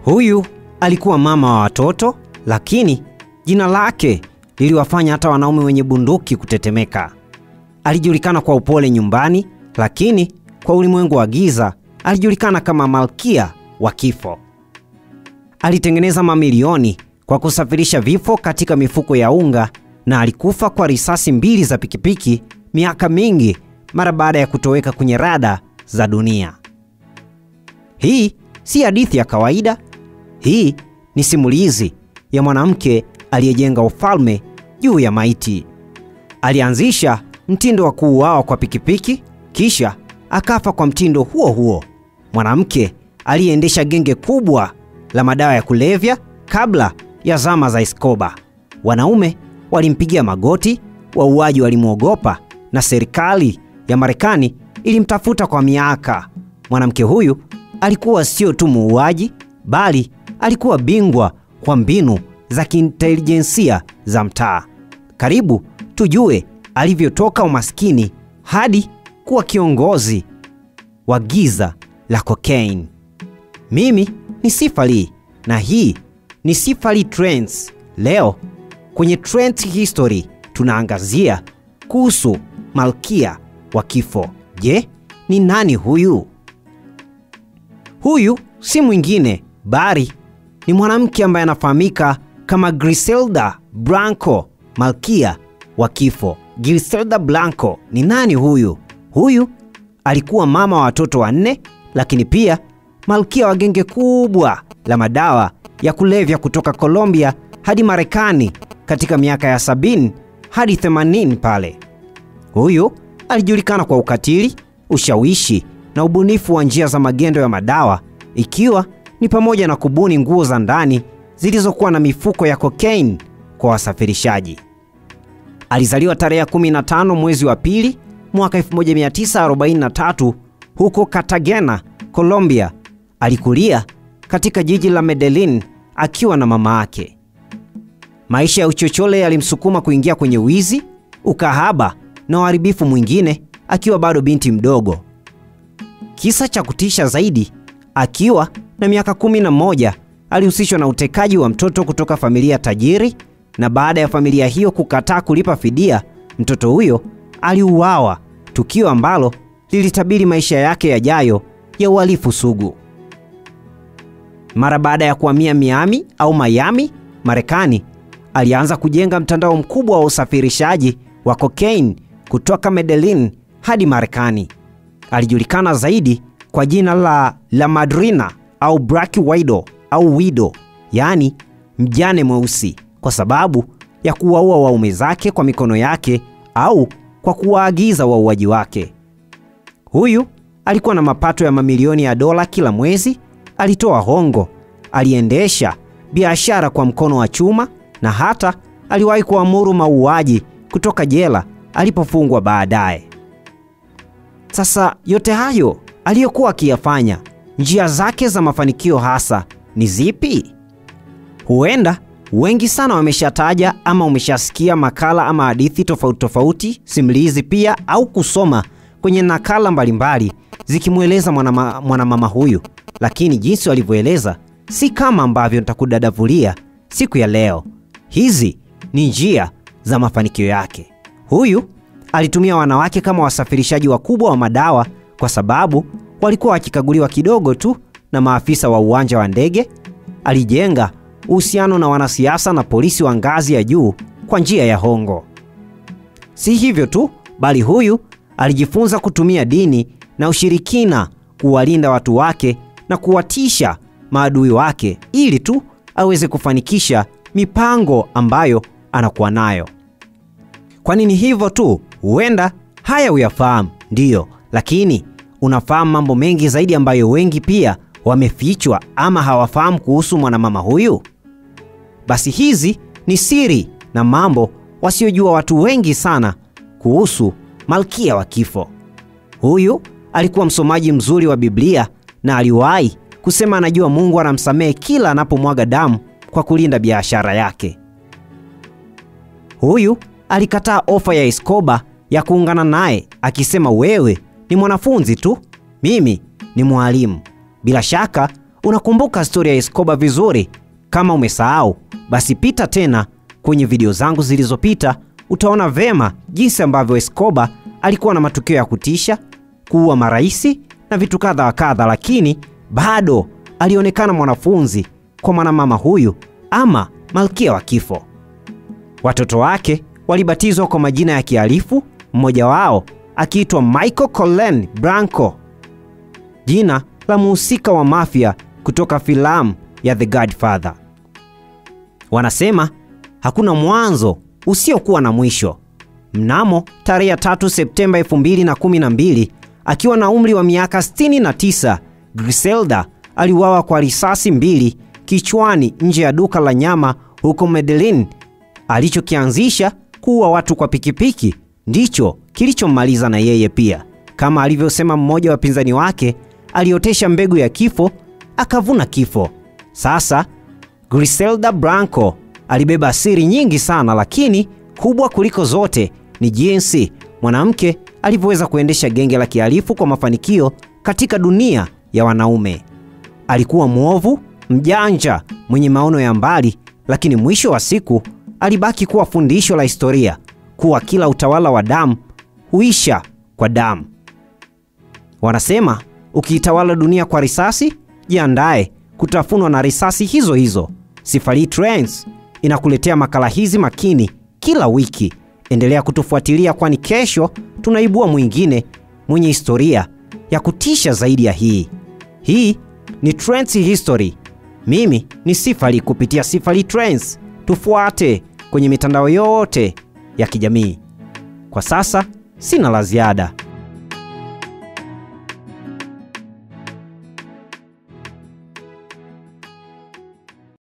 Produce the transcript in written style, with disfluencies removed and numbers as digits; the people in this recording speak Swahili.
Huyu alikuwa mama wa watoto, lakini jina lake liliwafanya hata wanaume wenye bunduki kutetemeka. Alijulikana kwa upole nyumbani, lakini kwa ulimwengu wa giza alijulikana kama malkia wa kifo. Alitengeneza mamilioni kwa kusafirisha vifo katika mifuko ya unga, na alikufa kwa risasi 2 za pikipiki miaka mingi mara baada ya kutoweka kwenye rada za dunia. Hii si hadithi ya kawaida. Hii ni simulizi ya mwanamke aliyejenga ufalme juu ya maiti. Alianzisha mtindo wa kuuawa kwa pikipiki, kisha akafa kwa mtindo huo huo. Mwanamke aliyeendesha genge kubwa la madawa ya kulevya kabla ya zama za Escobar. Wanaume walimpigia magoti, wauaji walimwogopa, na serikali ya Marekani ilimtafuta kwa miaka. Mwanamke huyu alikuwa sio tu muuaji, bali alikuwa bingwa kwa mbinu za kiintelijensia za mtaa. Karibu tujue alivyotoka umaskini hadi kuwa kiongozi wa giza la cocaine. Mimi ni Sifali na hii ni Sifali Trends. Leo kwenye Trends History tunaangazia kuhusu malkia wa kifo. Je, ni nani huyu? Huyu si mwingine bali ni mwanamke ambaye anafahamika kama Griselda Blanco, malkia wa kifo. Griselda Blanco ni nani huyu? Huyu alikuwa mama wa watoto 4, lakini pia malkia wa genge kubwa la madawa ya kulevya kutoka Colombia hadi Marekani katika miaka ya 70 hadi 80 pale. Huyu alijulikana kwa ukatili, ushawishi na ubunifu wa njia za magendo ya madawa, ikiwa ni pamoja na kubuni nguo za ndani zilizokuwa na mifuko ya cocaine kwa wasafirishaji. Alizaliwa tarehe 15 mwezi wa pili mwaka 1943 huko Cartagena, Colombia. Alikulia katika jiji la Medellin akiwa na mama yake. Maisha ya uchochole yalimsukuma kuingia kwenye wizi, ukahaba na uharibifu mwingine akiwa bado binti mdogo. Kisa cha kutisha zaidi, akiwa na miaka 11 alihusishwa na utekaji wa mtoto kutoka familia tajiri, na baada ya familia hiyo kukataa kulipa fidia, mtoto huyo aliuawa, tukio ambalo lilitabiri maisha yake yajayo ya uhalifu sugu. Mara baada ya kuhamia Miami, Marekani, alianza kujenga mtandao mkubwa wa usafirishaji wa cocaine kutoka Medellin hadi Marekani. Alijulikana zaidi kwa jina la Madrina au Black Widow, yani mjane mweusi, kwa sababu ya kuwaua waume zake kwa mikono yake au kwa kuwaagiza wauaji wake. Huyu alikuwa na mapato ya mamilioni ya dola kila mwezi. Alitoa hongo, aliendesha biashara kwa mkono wa chuma, na hata aliwahi kuamuru mauaji kutoka jela alipofungwa baadaye. Sasa yote hayo aliyokuwa akiyafanya, njia zake za mafanikio hasa ni zipi? Huenda wengi sana wameshataja ama umeshasikia makala ama hadithi tofauti, simulizi pia, au kusoma kwenye nakala mbalimbali zikimueleza mwanamama huyu, lakini jinsi walivyoeleza si kama ambavyo nitakudadavulia siku ya leo. Hizi ni njia za mafanikio yake. Huyu alitumia wanawake kama wasafirishaji wakubwa wa madawa kwa sababu walikuwa wakikaguliwa kidogo tu na maafisa wa uwanja wa ndege. Alijenga uhusiano na wanasiasa na polisi wa ngazi ya juu kwa njia ya hongo. Si hivyo tu, bali huyu alijifunza kutumia dini na ushirikina kuwalinda watu wake na kuwatisha maadui wake ili tu aweze kufanikisha mipango ambayo anakuwa nayo. Kwa nini hivyo tu? Huenda haya uyafahamu, ndiyo, lakini unafahamu mambo mengi zaidi ambayo wengi pia wamefichwa ama hawafahamu kuhusu mwanamama huyu? Basi hizi ni siri na mambo wasiojua watu wengi sana kuhusu malkia wa kifo. Huyu alikuwa msomaji mzuri wa Biblia na aliwahi kusema anajua Mungu anamsamehe kila anapomwaga damu kwa kulinda biashara yake. Huyu alikataa ofa ya Escobar ya kuungana naye, akisema, wewe ni mwanafunzi tu, mimi ni mwalimu. Bila shaka Unakumbuka historia ya Escobar vizuri? Kama umesahau, basi pita tena kwenye video zangu zilizopita, utaona vema jinsi ambavyo Escobar alikuwa na matukio ya kutisha, kuua maraisi na vitu kadha wa kadha, lakini bado alionekana mwanafunzi kwa mwanamama huyu ama malkia wa kifo. Watoto wake walibatizwa kwa majina ya kihalifu, mmoja wao akiitwa Michael Collen Branco, jina la mhusika wa mafia kutoka filamu ya The Godfather. Wanasema hakuna mwanzo usiokuwa na mwisho. Mnamo tarehe 3 Septemba 2012, akiwa na umri wa miaka 69, Griselda aliuawa kwa risasi 2 kichwani nje ya duka la nyama huko Medellin. Alichokianzisha kuua watu kwa pikipiki ndicho kilichommaliza na yeye pia. Kama alivyosema mmoja wa wapinzani wake, aliotesha mbegu ya kifo akavuna kifo. Sasa Griselda Branco alibeba siri nyingi sana, lakini kubwa kuliko zote ni jinsi mwanamke alivyoweza kuendesha genge la kihalifu kwa mafanikio katika dunia ya wanaume. Alikuwa mwovu, mjanja, mwenye maono ya mbali, lakini mwisho wa siku alibaki kuwa fundisho la historia, kuwa kila utawala wa damu huisha kwa damu. Wanasema ukiitawala dunia kwa risasi, jiandae kutafunwa na risasi hizo hizo. Sifari Trends inakuletea makala hizi makini kila wiki. Endelea kutufuatilia, kwani kesho tunaibua mwingine mwenye historia ya kutisha zaidi ya hii. Hii ni Trends History. Mimi ni Sifari kupitia Sifari Trends. Tufuate kwenye mitandao yote ya kijamii. Kwa sasa sina la ziada.